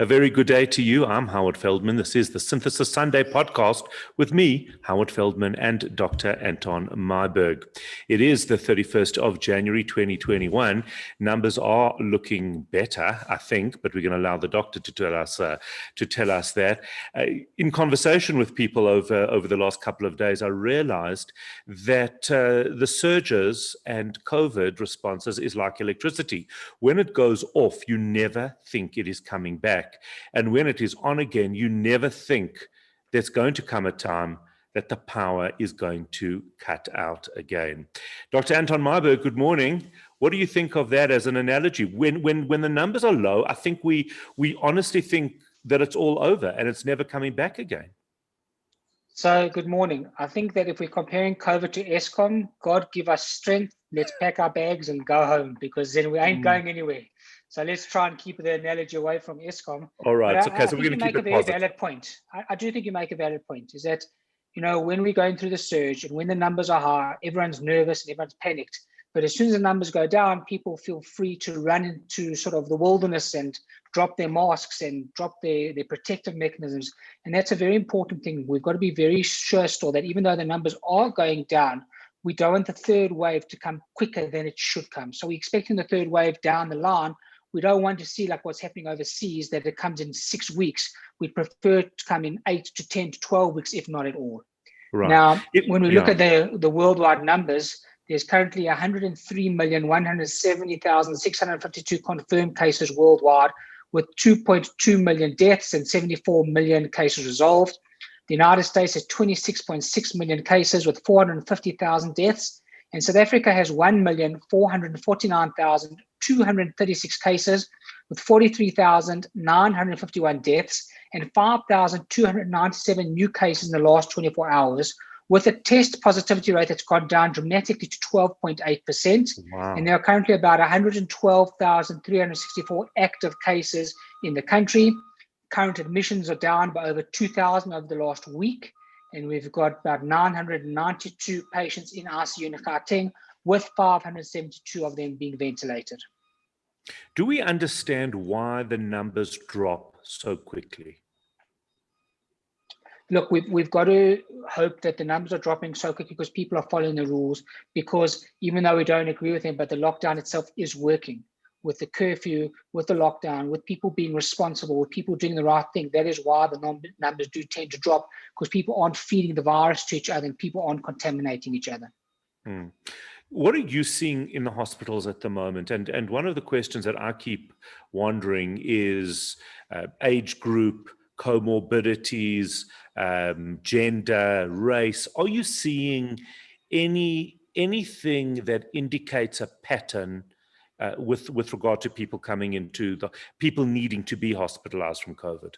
A very good day to you. I'm Howard Feldman. This is the Synthesis Sunday podcast with me, Howard Feldman, and Dr. Anton Meyberg. It is the 31st of January, 2021. Numbers are looking better, I think, but we're going to allow the doctor to tell us that. In conversation with people over the last couple of days, I realized that the surges and COVID responses is like electricity. When it goes off, you never think it is coming back. And when it is on again, you never think there's going to come a time that the power is going to cut out again. Dr. Anton Meyberg, good morning. What do you think of that as an analogy? When the numbers are low, I think we honestly think that it's all over and it's never coming back again. So good morning. I think that if we're comparing COVID to Eskom, God give us strength. Let's pack our bags and go home, because then we ain't going anywhere. So let's try and keep the analogy away from Eskom. All right. But Okay. So we're going to keep it positive. You make a very valid point. I do think you make a valid point, is that, when we're going through the surge and when the numbers are high, everyone's nervous and everyone's panicked. But as soon as the numbers go down, people feel free to run into sort of the wilderness and drop their masks and drop their protective mechanisms. And that's a very important thing. We've got to be very sure still that even though the numbers are going down, we don't want the third wave to come quicker than it should come. So we're expecting the third wave down the line. We don't want to see like what's happening overseas, that it comes in 6 weeks. We'd prefer it to come in 8 to 10 to 12 weeks, if not at all. Right. Now, when we look at the worldwide numbers, there's currently 103,170,652 confirmed cases worldwide, with 2.2 million deaths and 74 million cases resolved. The United States has 26.6 million cases with 450,000 deaths. And South Africa has 1,449,236 cases with 43,951 deaths and 5,297 new cases in the last 24 hours, with a test positivity rate that's gone down dramatically to 12.8%. Wow. And there are currently about 112,364 active cases in the country. Current admissions are down by over 2,000 over the last week. And we've got about 992 patients in ICU in Gauteng, with 572 of them being ventilated. Do we understand why the numbers drop so quickly? Look, we've got to hope that the numbers are dropping so quickly because people are following the rules, because even though we don't agree with them, but the lockdown itself is working. With the curfew, with the lockdown, with people being responsible, with people doing the right thing. That is why the numbers do tend to drop, because people aren't feeding the virus to each other and people aren't contaminating each other. What are you seeing in the hospitals at the moment? And one of the questions that I keep wondering is age group, comorbidities, gender, race. Are you seeing anything that indicates a pattern with regard to people coming into people needing to be hospitalized from COVID?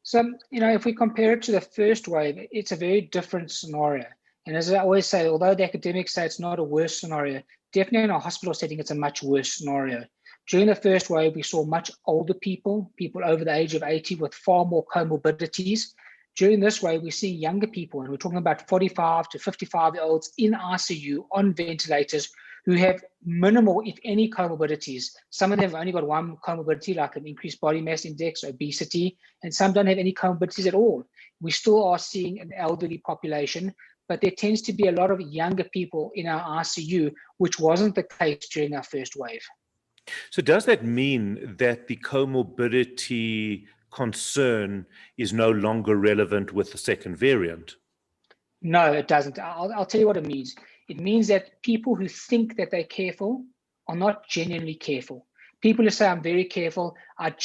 So, if we compare it to the first wave, it's a very different scenario. And as I always say, although the academics say it's not a worse scenario, definitely in a hospital setting, it's a much worse scenario. During the first wave, we saw much older people over the age of 80 with far more comorbidities. During this wave, we're seeing younger people, and we're talking about 45 to 55-year-olds in ICU on ventilators who have minimal, if any, comorbidities. Some of them have only got one comorbidity, like an increased body mass index, obesity, and some don't have any comorbidities at all. We still are seeing an elderly population, but there tends to be a lot of younger people in our ICU, which wasn't the case during our first wave. So does that mean that the comorbidity concern is no longer relevant with the second variant? No, it doesn't. I'll tell you what it means. It means that people who think that they're careful are not genuinely careful. People who say, I'm very careful, and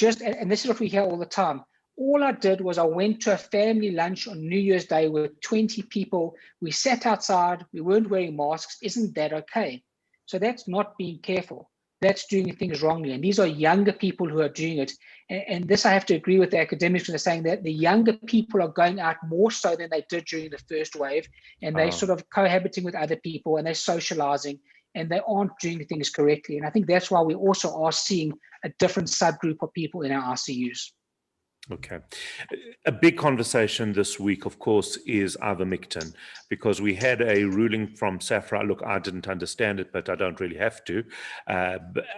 this is what we hear all the time. All I did was I went to a family lunch on New Year's Day with 20 people. We sat outside. We weren't wearing masks. Isn't that okay? So that's not being careful. That's doing things wrongly. And these are younger people who are doing it. And this, I have to agree with the academics when they're saying that the younger people are going out more so than they did during the first wave. And they're sort of cohabiting with other people and they're socializing and they aren't doing things correctly. And I think that's why we also are seeing a different subgroup of people in our ICUs. Okay. A big conversation this week, of course, is Ivermectin, because we had a ruling from SAHPRA. Look, I didn't understand it, but I don't really have to.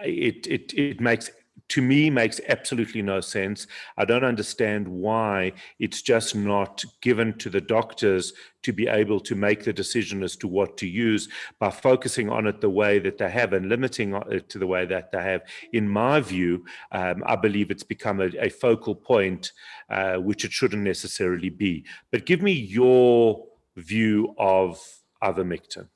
It makes to me makes absolutely no sense. I don't understand why it's just not given to the doctors to be able to make the decision as to what to use by focusing on it the way that they have and limiting it to the way that they have. In my view, I believe it's become a focal point, which it shouldn't necessarily be. But give me your view of ivermectin.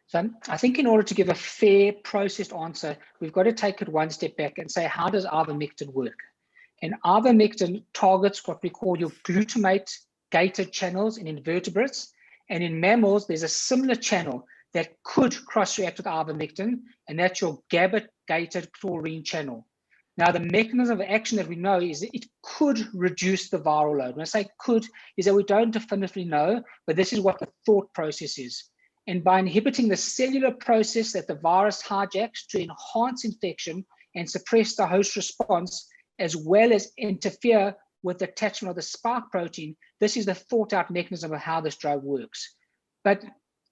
So I think in order to give a fair, processed answer, we've got to take it one step back and say, how does ivermectin work? And ivermectin targets what we call your glutamate-gated channels in invertebrates. And in mammals, there's a similar channel that could cross-react with ivermectin, and that's your GABA-gated chlorine channel. Now, the mechanism of action that we know is that it could reduce the viral load. When I say could, is that we don't definitively know, but this is what the thought process is. And by inhibiting the cellular process that the virus hijacks to enhance infection and suppress the host response, as well as interfere with the attachment of the spike protein, this is the thought out mechanism of how this drug works. But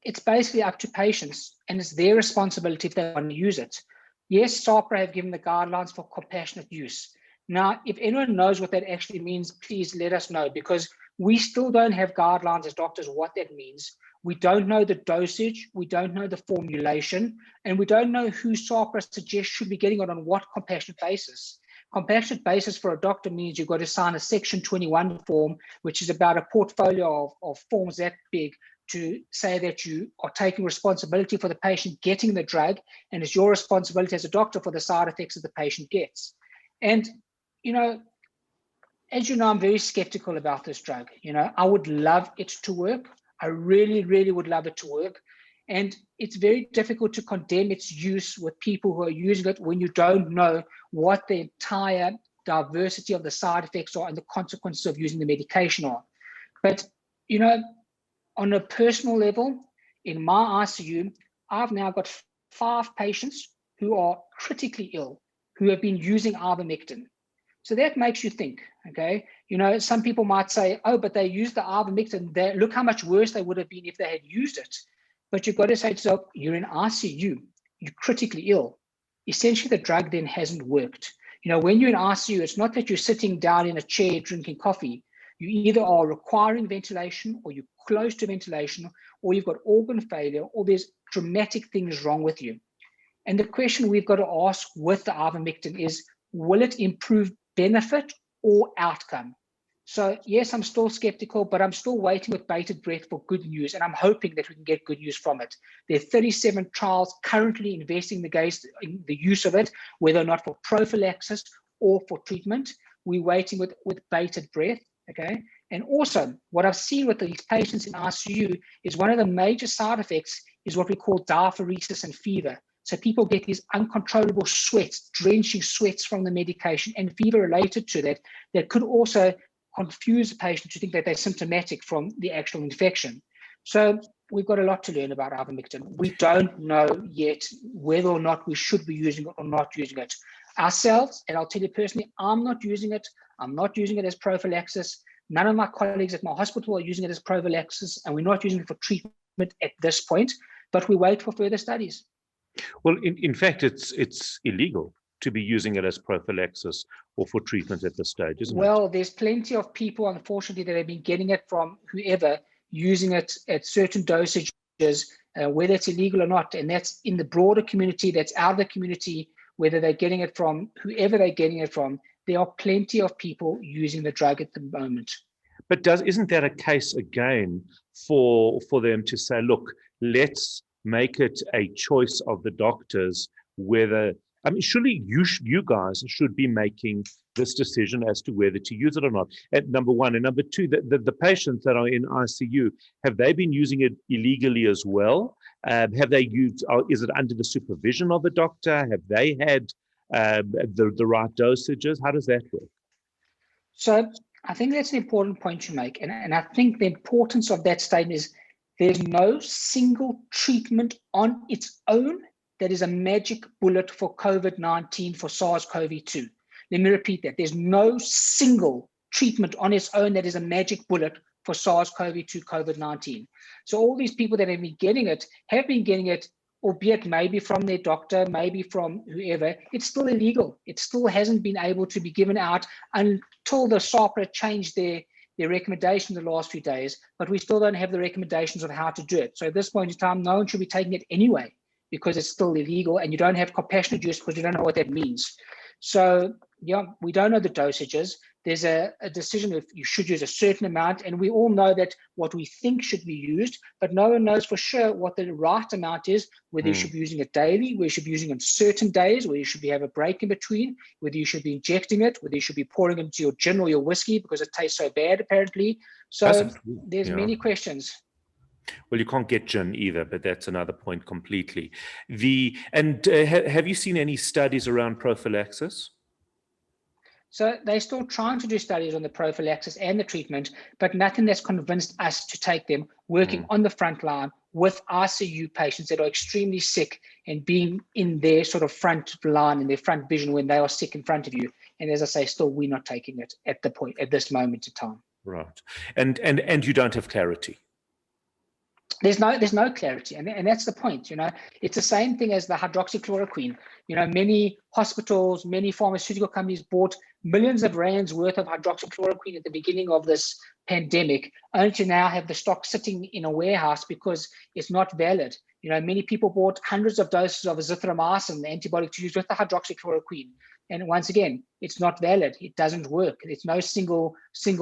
it's basically up to patients, and it's their responsibility if they want to use it. Yes, SAHPRA have given the guidelines for compassionate use. Now, if anyone knows what that actually means, please let us know, because we still don't have guidelines as doctors what that means. We don't know the dosage, we don't know the formulation, and we don't know who SAHPRA suggests should be getting it on what compassionate basis. Compassionate basis for a doctor means you've got to sign a Section 21 form, which is about a portfolio of forms that big, to say that you are taking responsibility for the patient getting the drug, and it's your responsibility as a doctor for the side effects that the patient gets. And, as you know, I'm very skeptical about this drug. I would love it to work. I really, really would love it to work. And it's very difficult to condemn its use with people who are using it when you don't know what the entire diversity of the side effects are and the consequences of using the medication are. But, on a personal level, in my ICU, I've now got 5 patients who are critically ill, who have been using ivermectin. So that makes you think, okay? Some people might say, oh, but they used the ivermectin. Look how much worse they would have been if they had used it. But you've got to say to yourself, you're in ICU, you're critically ill. Essentially, the drug then hasn't worked. When you're in ICU, it's not that you're sitting down in a chair drinking coffee. You either are requiring ventilation, or you're close to ventilation, or you've got organ failure, or there's dramatic things wrong with you. And the question we've got to ask with the ivermectin is, will it improve benefit or outcome? So yes, I'm still skeptical, but I'm still waiting with bated breath for good news, and I'm hoping that we can get good news from it. There are 37 trials currently investigating the use of it, whether or not for prophylaxis or for treatment. We're waiting with bated breath, okay? And also, what I've seen with these patients in ICU is one of the major side effects is what we call diaphoresis and fever. So people get these uncontrollable sweats, drenching sweats from the medication, and fever related to that, that could also confuse the patient to think that they're symptomatic from the actual infection. So we've got a lot to learn about ivermectin. We don't know yet whether or not we should be using it or not using it. Ourselves, and I'll tell you personally, I'm not using it. I'm not using it as prophylaxis. None of my colleagues at my hospital are using it as prophylaxis, and we're not using it for treatment at this point, but we wait for further studies. Well, in fact, it's illegal to be using it as prophylaxis or for treatment at this stage, isn't it? Well, there's plenty of people, unfortunately, that have been getting it from whoever, using it at certain dosages, whether it's illegal or not. And that's in the broader community, that's out of the community, whether they're getting it from whoever they're getting it from. There are plenty of people using the drug at the moment. But isn't that a case again for them to say, look, let's make it a choice of the doctors whether, surely you guys should be making this decision as to whether to use it or not. And number one. And number two, the patients that are in ICU, have they been using it illegally as well? Have they used, is it under the supervision of a doctor? Have they had the right dosages? How does that work? So I think that's an important point you make. And I think the importance of that statement is there's no single treatment on its own that is a magic bullet for COVID-19, for SARS-CoV-2. Let me repeat that. There's no single treatment on its own that is a magic bullet for SARS-CoV-2, COVID-19. So all these people that have been getting it albeit maybe from their doctor, maybe from whoever, it's still illegal. It still hasn't been able to be given out until the SAHPRA changed their recommendation the last few days, but we still don't have the recommendations of how to do it. So at this point in time, no one should be taking it anyway, because it's still illegal, and you don't have compassionate use because you don't know what that means. So yeah, we don't know the dosages. There's a decision if you should use a certain amount, and we all know that what we think should be used, but no one knows for sure what the right amount is, whether you should be using it daily, whether you should be using it on certain days, whether you should have a break in between, whether you should be injecting it, whether you should be pouring it into your gin or your whiskey because it tastes so bad, apparently. So there's many questions. Well, you can't get gin either, but that's another point completely. Have you seen any studies around prophylaxis? So they're still trying to do studies on the prophylaxis and the treatment, but nothing that's convinced us to take them, working on the front line with ICU patients that are extremely sick and being in their sort of front line, in their front vision when they are sick in front of you. And as I say, still we're not taking it at this moment in time. Right. And you don't have clarity. There's no clarity, and that's the point. It's the same thing as the hydroxychloroquine. Many hospitals, many pharmaceutical companies bought millions of rands worth of hydroxychloroquine at the beginning of this pandemic, only to now have the stock sitting in a warehouse because it's not valid. Many people bought hundreds of doses of azithromycin, the antibiotic to use with the hydroxychloroquine, and once again, it's not valid. It doesn't work. It's no single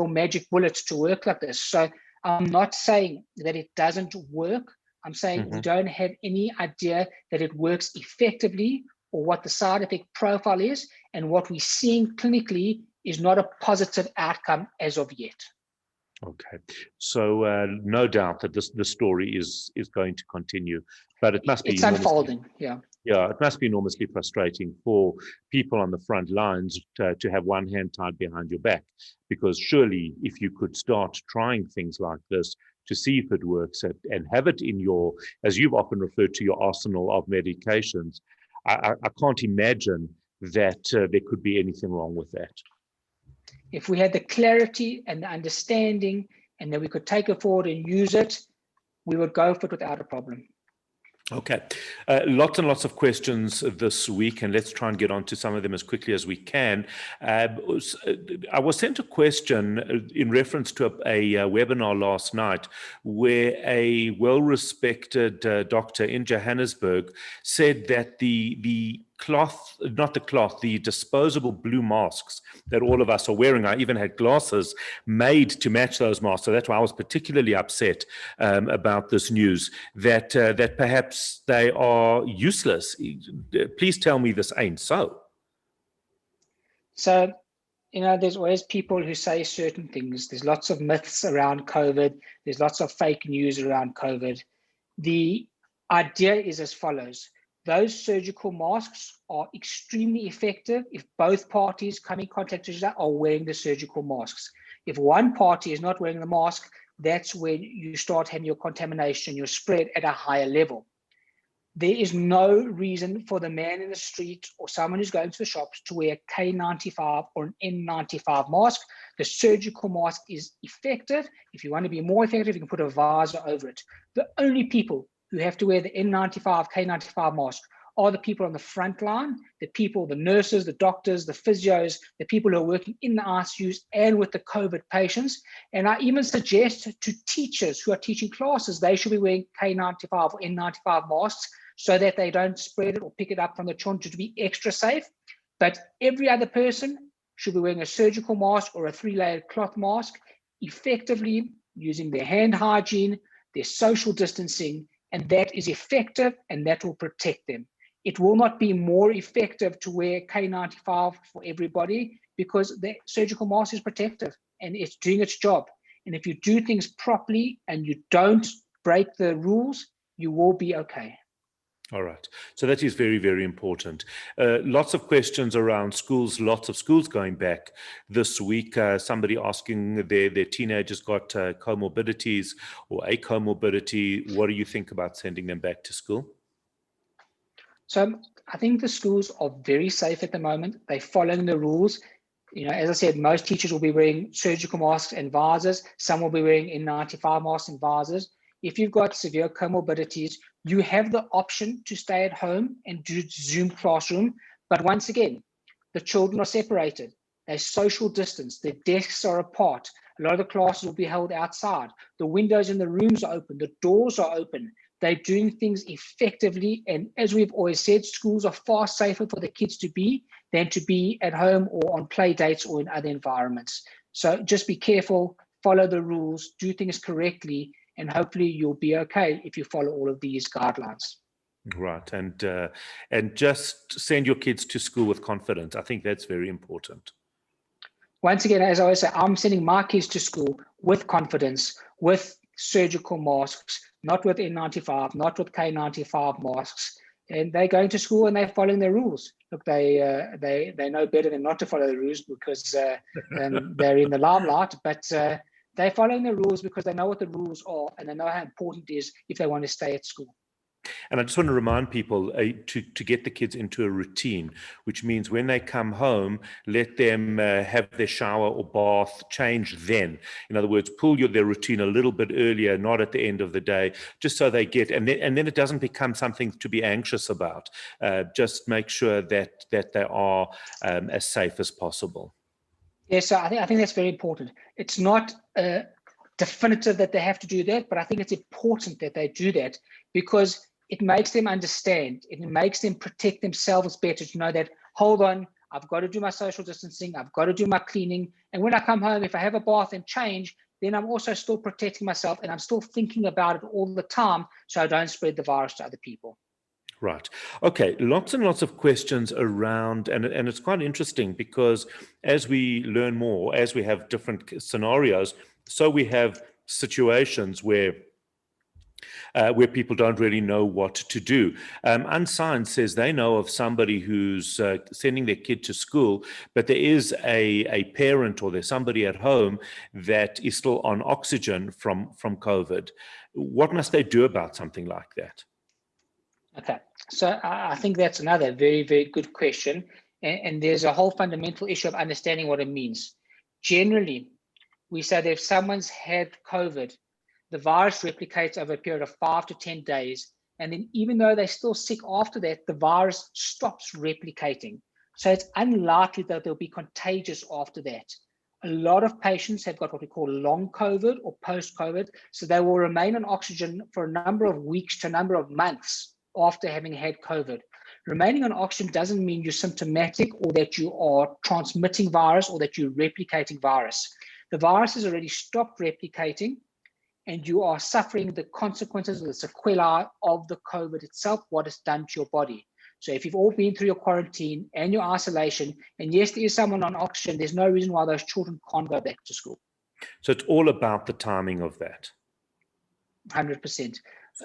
magic bullet to work like this. So I'm not saying that it doesn't work. I'm saying we don't have any idea that it works effectively or what the side effect profile is. And what we're seeing clinically is not a positive outcome as of yet. Okay. So no doubt that the story is going to continue, but it must be— It's unfolding, yeah. Yeah, it must be enormously frustrating for people on the front lines to have one hand tied behind your back, because surely if you could start trying things like this to see if it works and have it in your, as you've often referred to, your arsenal of medications, I can't imagine that there could be anything wrong with that. If we had the clarity and the understanding and that we could take it forward and use it, we would go for it without a problem. Okay. Lots and lots of questions this week, and let's try and get on to some of them as quickly as we can. I was sent a question in reference to a webinar last night where a well-respected doctor in Johannesburg said that the disposable blue masks that all of us are wearing, I even had glasses made to match those masks. So that's why I was particularly upset about this news, that perhaps they are useless. Please tell me this ain't so. So, there's always people who say certain things. There's lots of myths around COVID. There's lots of fake news around COVID. The idea is as follows. Those surgical masks are extremely effective if both parties coming in contact with each other are wearing the surgical masks. If one party is not wearing the mask, that's when you start having your contamination, your spread at a higher level. There is no reason for the man in the street or someone who's going to the shops to wear a K95 or an N95 mask. The surgical mask is effective. If you want to be more effective, you can put a visor over it. The only people who have to wear the N95, K95 mask are the people on the front line, the nurses, the doctors, the physios, the people who are working in the ICUs and with the COVID patients. And I even suggest to teachers who are teaching classes, they should be wearing K95 or N95 masks so that they don't spread it or pick it up from the choncha, to be extra safe. But every other person should be wearing a surgical mask or a 3-layered cloth mask, effectively using their hand hygiene, their social distancing, and that is effective and that will protect them. It will not be more effective to wear K95 for everybody because the surgical mask is protective and it's doing its job. And if you do things properly and you don't break the rules, you will be okay. All right. So that is very, very important. Lots of questions around schools, lots of schools going back this week. Somebody asking their teenagers got comorbidities or a comorbidity. What do you think about sending them back to school? So I think the schools are very safe at the moment. They're following the rules. As I said, most teachers will be wearing surgical masks and visors. Some will be wearing N95 masks and visors. if you've got severe comorbidities, you have the option to stay at home and do Zoom classroom. But once again, the children are separated. They're social distance. Their desks are apart. A lot of the classes will be held outside. The windows in the rooms are open. The doors are open. They're doing things effectively. And as we've always said, schools are far safer for the kids to be than to be at home or on play dates or in other environments. So just be careful, follow the rules, do things correctly, and hopefully you'll be okay if you follow all of these guidelines. Right, and just send your kids to school with confidence. I think that's very important. Once again, as I always say, I'm sending my kids to school with confidence, with surgical masks, not with N95, not with K95 masks, and they're going to school and they're following the rules. Look, they know better than not to follow the rules because they're in the limelight, but they're following the rules because they know what the rules are and they know how important it is if they want to stay at school. And I just want to remind people to get the kids into a routine, which means when they come home, let them have their shower or bath, change then. In other words, pull their routine a little bit earlier, not at the end of the day, just so they get, and then it doesn't become something to be anxious about. Just make sure that they are as safe as possible. Yes, so I think that's very important. It's not definitive that they have to do that, but I think it's important that they do that because it makes them understand. It makes them protect themselves better to know that, hold on, I've got to do my social distancing, I've got to do my cleaning. And when I come home, if I have a bath and change, then I'm also still protecting myself and I'm still thinking about it all the time so I don't spread the virus to other people. Right. Okay. Lots and lots of questions around, and it's quite interesting because as we learn more, as we have different scenarios, so we have situations where people don't really know what to do. Unsigned says they know of somebody who's sending their kid to school, but there is a parent or there's somebody at home that is still on oxygen from COVID. What must they do about something like that? Okay, so I think that's another very, very good question. And there's a whole fundamental issue of understanding what it means. Generally, we say that if someone's had COVID, the virus replicates over a period of 5 to 10 days. And then even though they're still sick after that, the virus stops replicating. So it's unlikely that they'll be contagious after that. A lot of patients have got what we call long COVID or post-COVID. So they will remain on oxygen for a number of weeks to a number of months after having had COVID. Remaining on oxygen doesn't mean you're symptomatic or that you are transmitting virus or that you're replicating virus. The virus has already stopped replicating and you are suffering the consequences or the sequelae of the COVID itself, what it's done to your body. So if you've all been through your quarantine and your isolation, and yes, there is someone on oxygen, there's no reason why those children can't go back to school. So it's all about the timing of that. 100%.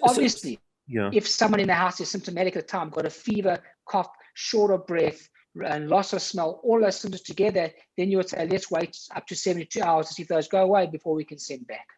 Obviously, yeah. If someone in the house is symptomatic at the time, got a fever, cough, short of breath, and loss of smell, all those symptoms together, then you would say, let's wait up to 72 hours to see if those go away before we can send back.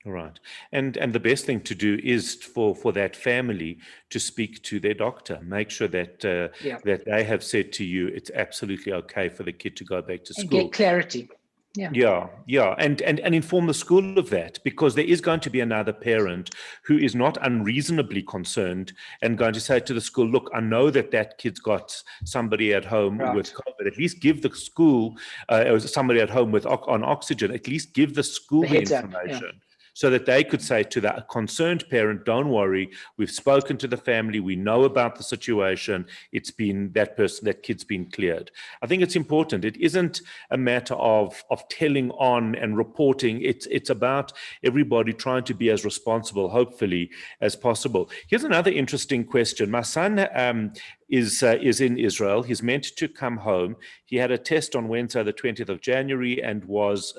Right. And the best thing to do is for that family to speak to their doctor. Make sure that that they have said to you, it's absolutely okay for the kid to go back to school. And get clarity. Yeah. And inform the school of that, because there is going to be another parent who is not unreasonably concerned and going to say to the school, look, I know that kid's got somebody at home with COVID. At least give the school, or somebody at home on oxygen, at least give the school the information. So that they could say to that concerned parent, don't worry, we've spoken to the family, we know about the situation, it's been that kid's been cleared. I think it's important. It isn't a matter of telling on and reporting. It's about everybody trying to be as responsible, hopefully, as possible. Here's another interesting question. My son is in Israel. He's meant to come home. He had a test on Wednesday, the 20th of January, and was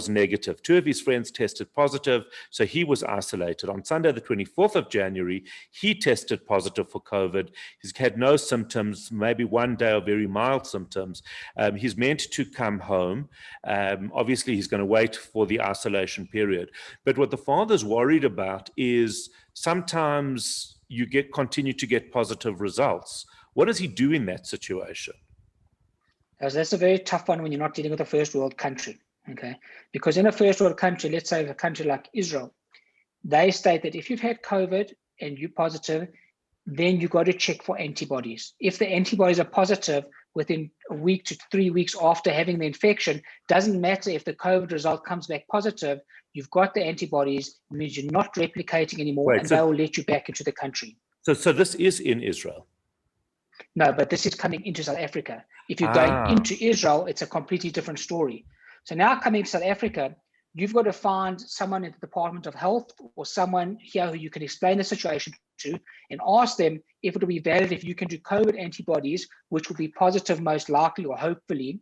negative. 2 of his friends tested positive, so he was isolated. On Sunday, the 24th of January, he tested positive for COVID. He's had no symptoms, maybe one day of very mild symptoms. He's meant to come home. Obviously, he's going to wait for the isolation period. But what the father's worried about is sometimes you continue to get positive results. What does he do in that situation? That's a very tough one when you're not dealing with a first world country, okay? Because in a first world country, let's say a country like Israel, they state that if you've had COVID and you're positive, then you got to check for antibodies. If the antibodies are positive within a week to 3 weeks after having the infection, doesn't matter if the COVID result comes back positive, you've got the antibodies, it means you're not replicating anymore, and they will let you back into the country. So this is in Israel? No, but this is coming into South Africa. If you're going into Israel, it's a completely different story. So now coming to South Africa, you've got to find someone in the Department of Health or someone here who you can explain the situation to and ask them if it will be valid if you can do COVID antibodies, which will be positive most likely or hopefully,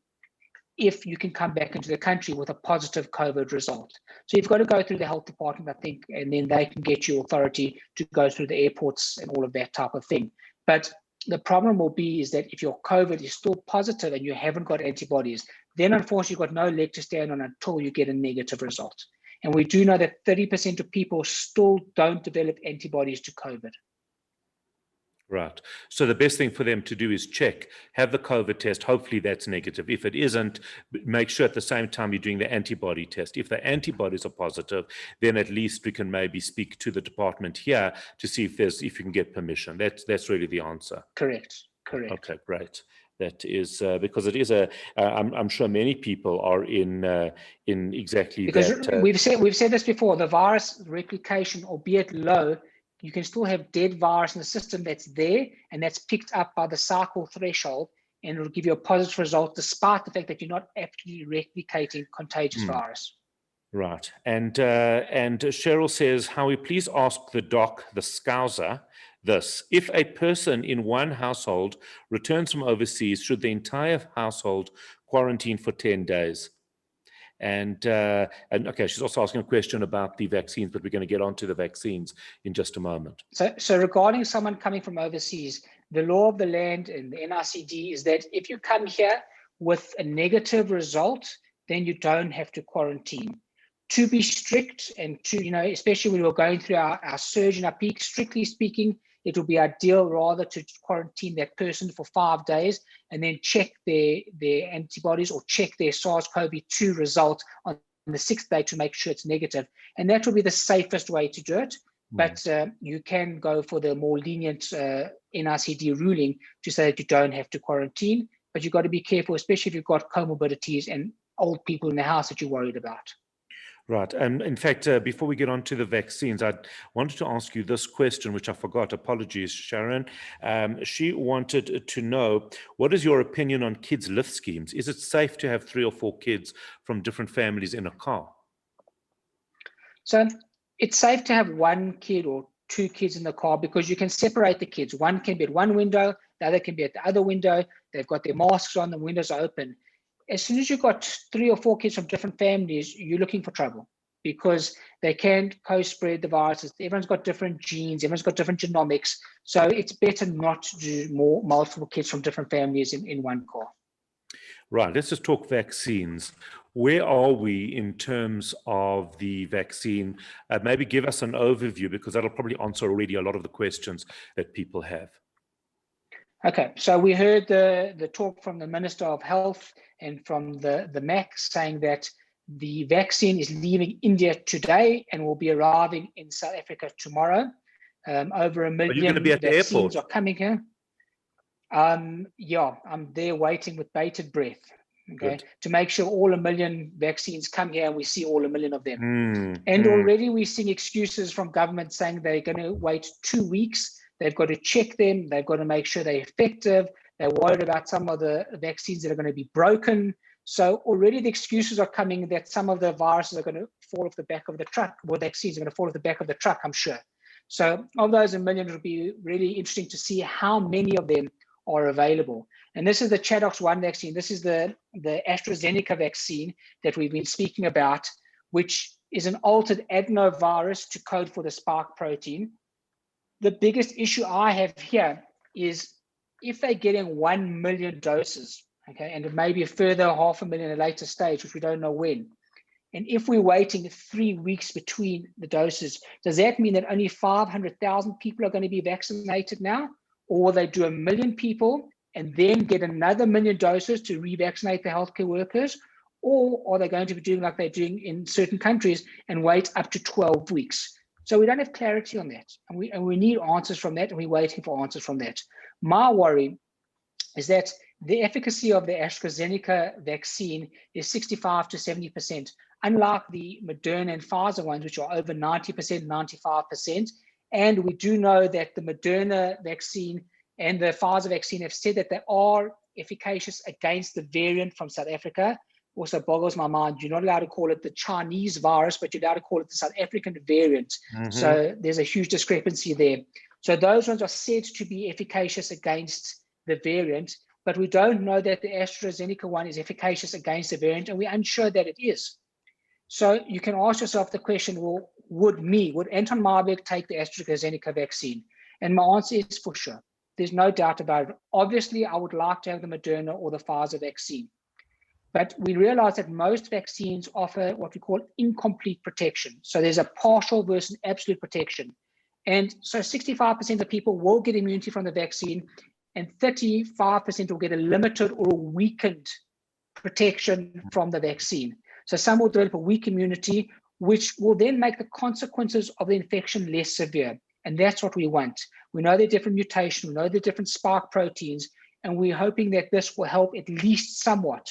if you can come back into the country with a positive COVID result. So you've got to go through the health department, I think, and then they can get you authority to go through the airports and all of that type of thing. But the problem will be is that if your COVID is still positive and you haven't got antibodies, then unfortunately you've got no leg to stand on until you get a negative result. And we do know that 30% of people still don't develop antibodies to COVID. Right. So the best thing for them to do is check, have the COVID test. Hopefully that's negative. If it isn't, make sure at the same time you're doing the antibody test. If the antibodies are positive, then at least we can maybe speak to the department here to see if you can get permission. That's really the answer. Correct. Okay, great. That is because it is I'm sure many people are in exactly because that. We've said this before. The virus replication, albeit low, you can still have dead virus in the system that's there, and that's picked up by the cycle threshold, and it'll give you a positive result despite the fact that you're not actually replicating contagious virus. Right. And Cheryl says, Howie, please ask the doc, the Scouser, this. If a person in one household returns from overseas, should the entire household quarantine for 10 days? And okay, she's also asking a question about the vaccines, but we're going to get onto the vaccines in just a moment. So regarding someone coming from overseas, the law of the land and the NICD is that if you come here with a negative result, then you don't have to quarantine. To be strict and to, especially when we're going through our surge and our peak, strictly speaking, it will be ideal rather to quarantine that person for 5 days and then check their antibodies or check their SARS-CoV-2 result on the 6th day to make sure it's negative. And that will be the safest way to do it. But you can go for the more lenient NICD ruling to say that you don't have to quarantine, but you've got to be careful, especially if you've got comorbidities and old people in the house that you're worried about. Right. And in fact, before we get on to the vaccines, I wanted to ask you this question, which I forgot. Apologies, Sharon. She wanted to know, what is your opinion on kids' lift schemes? Is it safe to have 3 or 4 kids from different families in a car? So it's safe to have 1 kid or 2 kids in the car because you can separate the kids. One can be at one window, the other can be at the other window. They've got their masks on, the windows are open. As soon as you've got 3 or 4 kids from different families, you're looking for trouble because they can co-spread the viruses. Everyone's got different genes, everyone's got different genomics. So it's better not to do multiple kids from different families in one car. Right, let's just talk vaccines. Where are we in terms of the vaccine? Maybe give us an overview because that'll probably answer already a lot of the questions that people have. Okay, so we heard the talk from the Minister of Health and from the MAC saying that the vaccine is leaving India today and will be arriving in South Africa tomorrow. Over 1 million Are you going to be at the vaccines airport? are coming here. Yeah, I'm there waiting with bated breath, okay, to make sure all 1 million vaccines come here and we see all 1 million of them. Already we're seeing excuses from government saying they're going to wait 2 weeks. They've got to check them. They've got to make sure they're effective. They're worried about some of the vaccines that are going to be broken. So already the excuses are coming that some of the viruses are going to fall off the back of the truck, or vaccines are going to fall off the back of the truck, I'm sure. So of those 1 million, it'll be really interesting to see how many of them are available. And this is the ChAdOx1 vaccine. This is the AstraZeneca vaccine that we've been speaking about, which is an altered adenovirus to code for the spike protein. The biggest issue I have here is if they're getting 1 million doses, okay, and it may be a further 500,000 at a later stage, which we don't know when. And if we're waiting 3 weeks between the doses, does that mean that only 500,000 people are going to be vaccinated now? Or will they do 1 million people and then get another 1 million doses to revaccinate the healthcare workers? Or are they going to be doing like they're doing in certain countries and wait up to 12 weeks? So we don't have clarity on that, and we need answers from that, and we're waiting for answers from that. My worry is that the efficacy of the AstraZeneca vaccine is 65 to 70%, unlike the Moderna and Pfizer ones, which are over 90%, 95%. And we do know that the Moderna vaccine and the Pfizer vaccine have said that they are efficacious against the variant from South Africa. Also boggles my mind. You're not allowed to call it the Chinese virus, but you're allowed to call it the South African variant. So there's a huge discrepancy there. So those ones are said to be efficacious against the variant, but we don't know that the AstraZeneca one is efficacious against the variant, and we're unsure that it is. So you can ask yourself the question, well, would Anton Meyberg take the AstraZeneca vaccine? And my answer is for sure. There's no doubt about it. Obviously, I would like to have the Moderna or the Pfizer vaccine. But we realize that most vaccines offer what we call incomplete protection. So there's a partial versus absolute protection. And so 65% of people will get immunity from the vaccine, and 35% will get a limited or a weakened protection from the vaccine. So some will develop a weak immunity, which will then make the consequences of the infection less severe. And that's what we want. We know there are different mutations, we know there are different spike proteins, and we're hoping that this will help at least somewhat.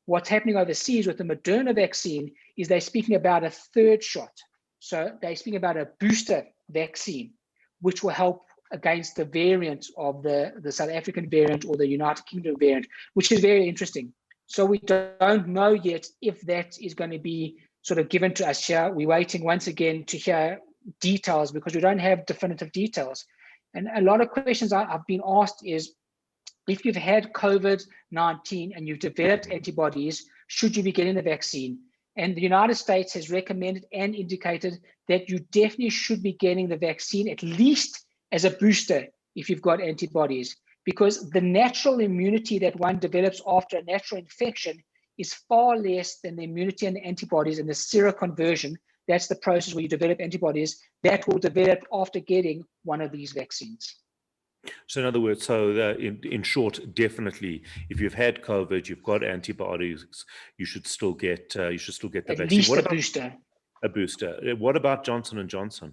What's happening overseas with the Moderna vaccine is they're speaking about a third shot. So they're speaking about a booster vaccine, which will help against the variant of the South African variant or the United Kingdom variant, which is very interesting. So we don't know yet if that is going to be sort of given to us here. We're waiting once again to hear details because we don't have definitive details. And a lot of questions I've been asked is, if you've had COVID-19 and you've developed antibodies, should you be getting the vaccine? And the United States has recommended and indicated that you definitely should be getting the vaccine at least as a booster if you've got antibodies, because the natural immunity that one develops after a natural infection is far less than the immunity and the antibodies and the seroconversion. That's the process where you develop antibodies that will develop after getting one of these vaccines. So in other words, in short, definitely, if you've had COVID, you've got antibodies, you should still get the At vaccine. least a booster. A booster. What about Johnson & Johnson?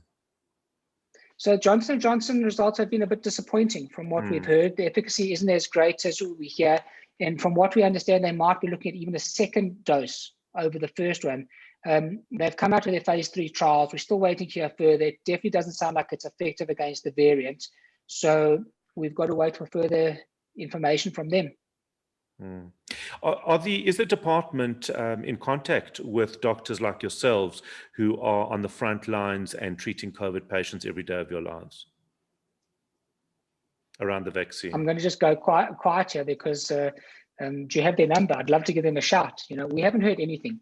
So Johnson & Johnson results have been a bit disappointing from what we've heard. The efficacy isn't as great as we hear. And from what we understand, they might be looking at even a second dose over the first one. They've come out with their phase 3 trials. We're still waiting to hear further. It definitely doesn't sound like it's effective against the variant. So we've got to wait for further information from them. Is the department in contact with doctors like yourselves who are on the front lines and treating COVID patients every day of your lives around the vaccine? I'm going to just go quiet here because do you have their number? I'd love to give them a shout. We haven't heard anything.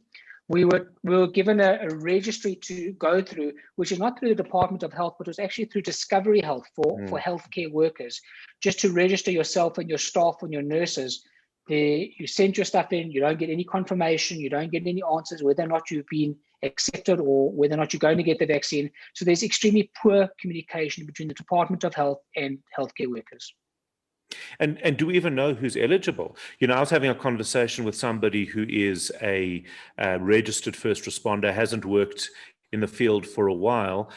We were given a registry to go through, which is not through the Department of Health, but it was actually through Discovery Health for healthcare workers, just to register yourself and your staff and your nurses. You send your stuff in, you don't get any confirmation, you don't get any answers whether or not you've been accepted or whether or not you're going to get the vaccine. So there's extremely poor communication between the Department of Health and healthcare workers. And do we even know who's eligible? I was having a conversation with somebody who is a registered first responder, hasn't worked in the field for a while,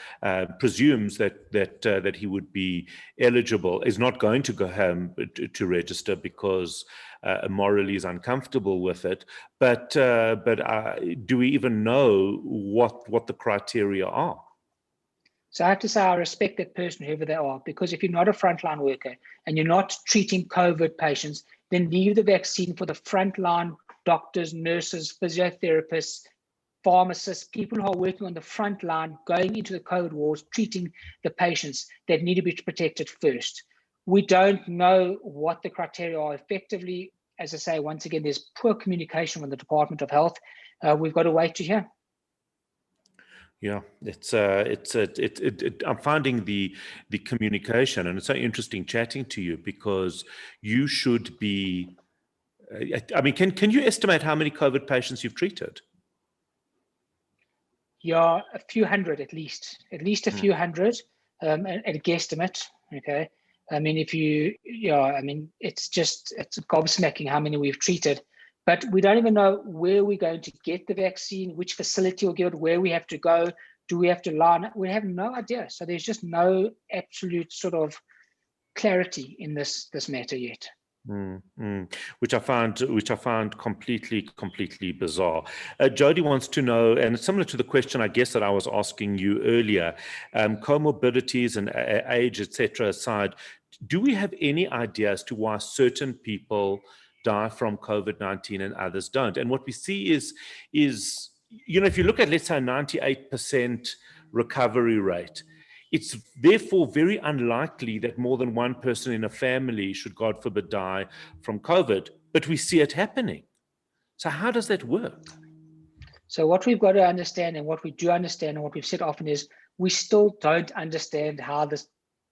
presumes that he would be eligible, is not going to go home to register because morally is uncomfortable with it. But do we even know what the criteria are? So I have to say I respect that person, whoever they are, because if you're not a frontline worker and you're not treating COVID patients, then leave the vaccine for the frontline doctors, nurses, physiotherapists, pharmacists, people who are working on the front line, going into the COVID wards, treating the patients that need to be protected first. We don't know what the criteria are effectively. As I say, once again, there's poor communication with the Department of Health. We've got to wait to hear. Yeah, I'm finding the communication, and it's so interesting chatting to you because you should be. I mean, can you estimate how many COVID patients you've treated? Yeah, a few hundred at least a few hundred, at a guesstimate. Okay, I mean, it's gobsmacking how many we've treated. But we don't even know where we're going to get the vaccine, which facility will give it, where we have to go. Do we have to learn? We have no idea. So there's just no absolute sort of clarity in this matter yet. Which I found completely bizarre. Jody wants to know, and it's similar to the question I guess that I was asking you earlier, comorbidities and age, etc. aside, do we have any idea as to why certain people die from COVID-19 and others don't? And what we see is if you look at, let's say, 98% recovery rate, it's therefore very unlikely that more than one person in a family should, God forbid, die from COVID, but we see it happening. So how does that work? So what we've got to understand, and what we do understand, and what we've said often, is we still don't understand how this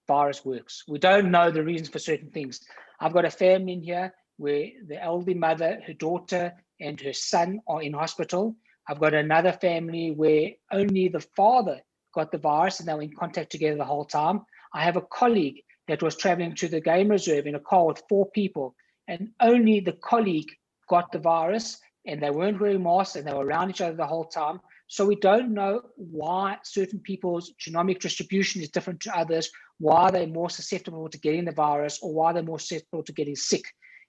virus works. We don't know the reasons for certain things. I've got a family in here where the elderly mother, her daughter, and her son are in hospital. I've got another family where only the father got the virus and they were in contact together the whole time. I have a colleague that was traveling to the game reserve in a car with 4 people, and only the colleague got the virus, and they weren't wearing masks and they were around each other the whole time. So we don't know why certain people's genomic distribution is different to others, why they're more susceptible to getting the virus, or why they're more susceptible to getting sick.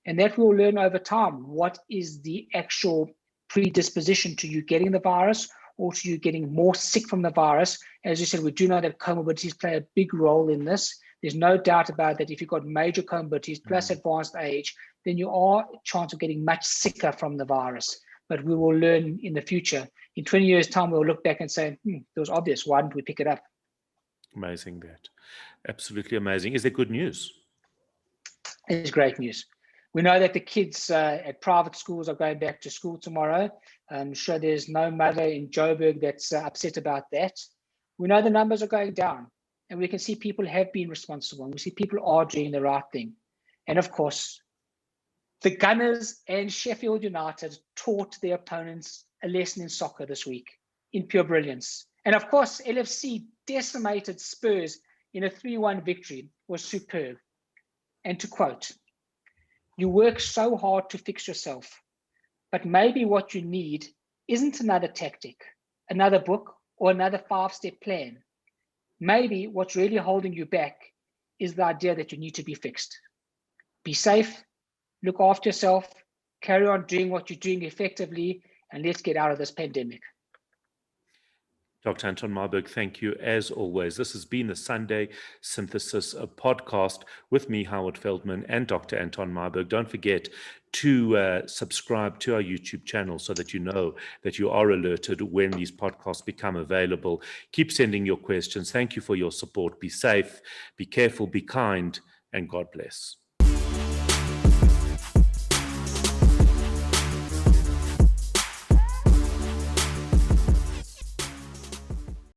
And that we'll learn over time. What is the actual predisposition to you getting the virus, or to you getting more sick from the virus? As you said, we do know that comorbidities play a big role in this. There's no doubt about that. If you've got major comorbidities plus advanced age, then you are a chance of getting much sicker from the virus. But we will learn in the future. In 20 years' time, we'll look back and say, it was obvious. Why didn't we pick it up? Amazing that. Absolutely amazing. Is there good news? It's great news. We know that the kids at private schools are going back to school tomorrow. I'm sure there's no mother in Joburg that's upset about that. We know the numbers are going down, and we can see people have been responsible, and we see people are doing the right thing. And of course, the Gunners and Sheffield United taught their opponents a lesson in soccer this week in pure brilliance. And of course, LFC decimated Spurs in a 3-1 victory was superb. And to quote, "You work so hard to fix yourself, but maybe what you need isn't another tactic, another book, or another 5-step plan. Maybe what's really holding you back is the idea that you need to be fixed. Be safe, look after yourself, carry on doing what you're doing effectively, and let's get out of this pandemic." Dr. Anton Meyberg, thank you as always. This has been the Sunday Synthesis podcast with me, Howard Feldman, and Dr. Anton Meyberg. Don't forget to subscribe to our YouTube channel so that you know that you are alerted when these podcasts become available. Keep sending your questions. Thank you for your support. Be safe, be careful, be kind, and God bless.